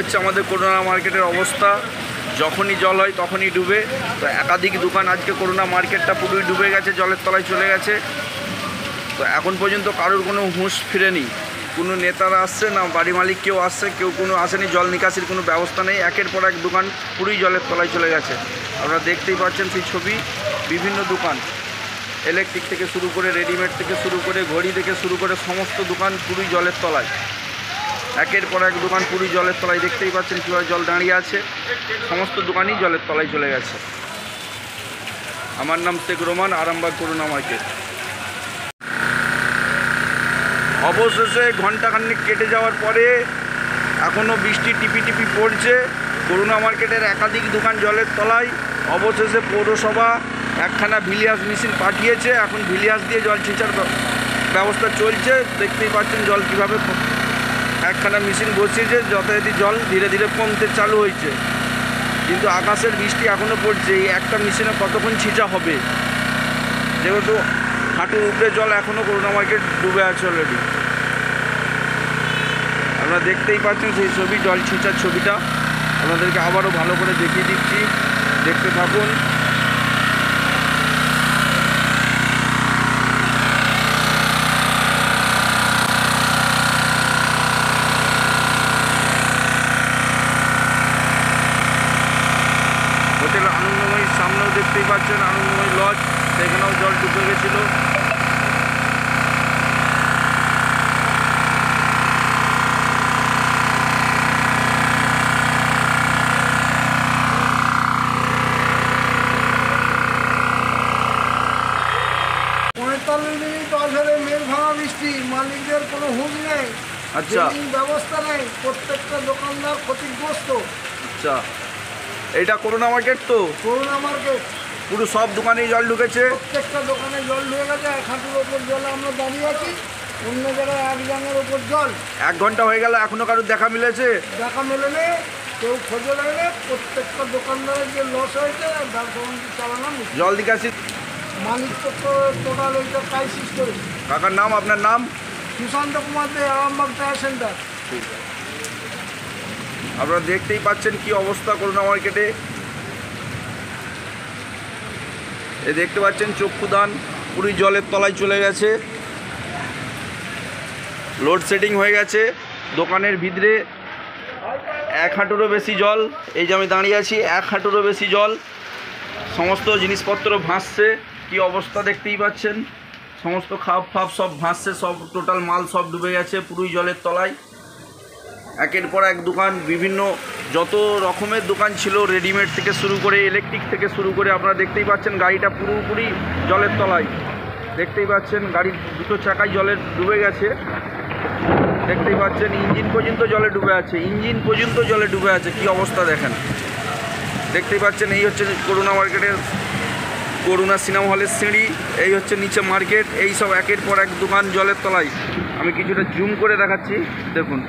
হচ্ছে আমাদের করুণা মার্কেটের অবস্থা। যখনই জল হয় তখনই ডুবে। তো একাধিক দোকান আজকে করুণা মার্কেটটা পুরোই ডুবে গেছে, জলের তলায় চলে গেছে। তো এখন পর্যন্ত কারোর কোনো হুঁশ ফিরেনি। কোনো নেতারা আসছে না, বাড়ি মালিক কেউ আসছে, কেউ কোনো আসেনি। জল নিকাশির কোনো ব্যবস্থা নেই। একের পর এক দোকান পুরোই জলের তলায় চলে গেছে। আপনারা দেখতেই পাচ্ছেন সেই ছবি। বিভিন্ন দোকান, ইলেকট্রিক থেকে শুরু করে, রেডিমেড থেকে শুরু করে, ঘড়ি থেকে শুরু করে সমস্ত দোকান পুরোই জলের তলায়। একের পর এক দোকান পুরোই জলের তলায়। দেখতেই পাচ্ছেন কীভাবে জল দাঁড়িয়ে আছে। সমস্ত দোকানই জলের তলায় চলে গেছে। আমার নাম শেখ রোমান, আরামবাগ করুণা মার্কেট। অবশেষে ঘণ্টাখানেক কেটে যাওয়ার পরে এখনও বৃষ্টি টিপি টিপি পড়ছে। করুণা মার্কেটের একাধিক দোকান জলের তলায়। অবশেষে পৌরসভা একখানা ভিলিয়াস মেশিন পাঠিয়েছে। এখন ভিলিয়াস দিয়ে জল ছিঁচার ব্যবস্থা চলছে। দেখতেই পাচ্ছেন জল কীভাবে একখানা মেশিন বসিয়েছে, যথারীতি জল ধীরে ধীরে কমতে চালু হয়েছে। কিন্তু আকাশের বৃষ্টি এখনও পড়ছে। এই একটা মেশিনে কতক্ষণ ছিঁচা হবে, যেহেতু হাঁটুর উপরে জল এখনও করুণা মার্কেট ডুবে আছে অলরেডি। আপনারা দেখতেই পাচ্ছেন সেই ছবি, জল ছিঁচার ছবিটা। আপনাদেরকে আবারও ভালো করে দেখিয়ে দিচ্ছি, দেখতে থাকুন। হোটেল আনন্দময়ীর সামনেও দেখতেই পাচ্ছেন আনন্দময়ী লজ, সেখানেও জল ডুবে গেছিল। মেঘ ভাঙা বৃষ্টি, মালিকদের কোনো হুঁশ নেই। আচ্ছা, ব্যবস্থা নেই। প্রত্যেকটা দোকানদার ক্ষতিগ্রস্ত। আচ্ছা, এইটা করুণা মার্কেট তো? করুণা মার্কেট পুরো সব দোকানেই জল ঢুকেছে। প্রত্যেকটা দোকানে জল ঢুকে গেছে। এক হাঁটুর ওপর জলে আমরা দাঁড়িয়ে আছি। অন্য জায়গায় এক জাঙের ওপর জল। 1 ঘন্টা হয়ে গেল, এখনো কারোর দেখা মিলেছে? দেখা মেলেনি, কেউ খোঁজে লাগলে। প্রত্যেকটা দোকানদারের যে লস হয়েছে, ব্যবসা চালানো জল নিকাশি মালিক তো টোটাল ওইটা ক্রাইসিস করেছে। কাকার নাম? আপনার নাম? সুশান্ত কুমার দে, আরামবাগ টায়ার সেন্টার। আপনারা দেখতেই পাচ্ছেন কি অবস্থা করুণা মার্কেটে। এ দেখতে পাচ্ছেন চক্ষুদান পুরো জলের তলায় চলে গেছে। লোডশেডিং হয়ে গেছে। দোকানের ভিতরে 1 হাঁটুরও বেশি জল। এই যে আমি দাঁড়িয়ে আছি, 1 হাঁটুরও বেশি জল। সমস্ত জিনিসপত্র ভাসছে। কি অবস্থা দেখতেই পাচ্ছেন। সমস্ত খাপ ফাপ সব ভাসছে, সব টোটাল মাল সব ডুবে গেছে পুরোই জলের তলায়। একের পর এক দোকান, বিভিন্ন যত রকমের দোকান ছিল, রেডিমেড থেকে শুরু করে, ইলেকট্রিক থেকে শুরু করে। আপনারা দেখতেই পাচ্ছেন গাড়িটা পুরোপুরি জলের তলায়। দেখতেই পাচ্ছেন গাড়ির দুটো চাকায় জলে ডুবে গেছে। দেখতেই পাচ্ছেন ইঞ্জিন পর্যন্ত জলে ডুবে আছে। ইঞ্জিন পর্যন্ত জলে ডুবে আছে। কি অবস্থা দেখেন। দেখতেই পাচ্ছেন এই হচ্ছে করুণা মার্কেটের, করুণা সিনেমা হলের সিঁড়ি। এই হচ্ছে নিচে মার্কেট। এই সব একের পর এক দোকান জলের তলায়। আমি কিছুটা জুম করে দেখাচ্ছি, দেখুন।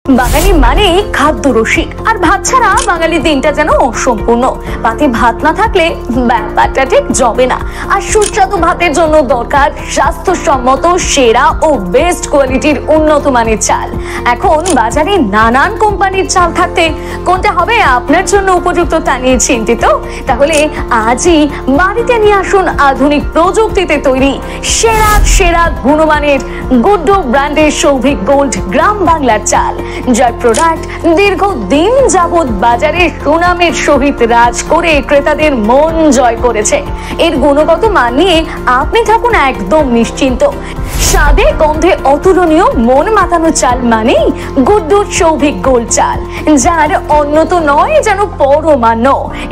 বাঙালি মানে খাদ্য রসিক, আর ভাত ছাড়া বাঙালির দিনটা যেন অসম্পূর্ণ। পাতে ভাত না থাকলে ব্যাপারটা ঠিক জমে না। আর সুস্বাদু ভাতের জন্য দরকার স্বাস্থ্যসম্মত, সেরা ও বেস্ট কোয়ালিটির উন্নত মানের চাল। এখন বাজারে নানান কোম্পানির চাল থাকতে কোনটা হবে আপনার জন্য উপযুক্ত তা নিয়ে চিন্তিত? তাহলে আজই বাড়িতে নিয়ে আসুন আধুনিক প্রযুক্তিতে তৈরি সেরা সেরা গুণমানের গুড্ডু ব্র্যান্ডের সৌভিক গোল্ড গ্রাম বাংলার চাল, যার প্রোডাক্ট দীর্ঘদিন যাবৎ বাজারে সুনামের সহিত রাজ করে ক্রেতাদের মন জয় করেছে। এর গুণগত মান নিয়ে আপনি থাকুন একদম নিশ্চিন্ত। স্বাদে গন্ধে অতুলনীয়, মন মাতানো চাল মানেই গুড্ডুর সৌভিক গোল্ড চাল, যার অন্য তো নয় যেন পরমান্ন।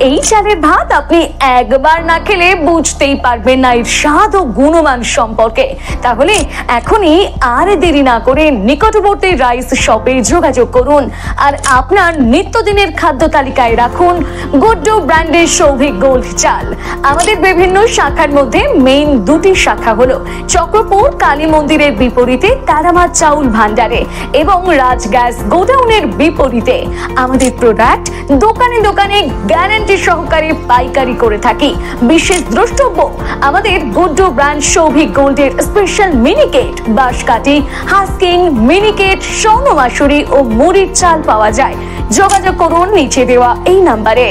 এই চালের ভাত আপনি একবার না খেলে বুঝতেই পারবেন না এর স্বাদ ও গুণমান সম্পর্কে। তাহলে এখনই আর দেরি না করে নিকটবর্তী রাইস শপে যোগাযোগ করুন আর আপনার নিত্যদিনের খাদ্য তালিকায় রাখুন গুড্ডু ব্র্যান্ডের সৌভিক গোল্ড চাল। আমাদের বিভিন্ন শাখার মধ্যে মেইন দুটি শাখা হলো চক্রপুর, কালী মন্দিরের বিপরীতে তারামা চাউল ভান্ডারে এবং রাজ গ্যাস গোডাউনের বিপরীতে আমাদের প্রোডাক্ট দোকানে দোকানে গ্যারান্টি সহকারে পাইকারি করে থাকি। বিশেষ দ্রষ্টব্য, আমাদের গুড্ডু ব্র্যান্ড সৌভিক গোল্ডের স্পেশাল মিনিকেট, বাঁশকাঠি, হাস্কিং, মিনিকেট, স্বর্ণ মাসুরি ও মুড়ির চাল পাওয়া যায়। যোগাযোগ করুন নিচে দেওয়া এই নাম্বারে।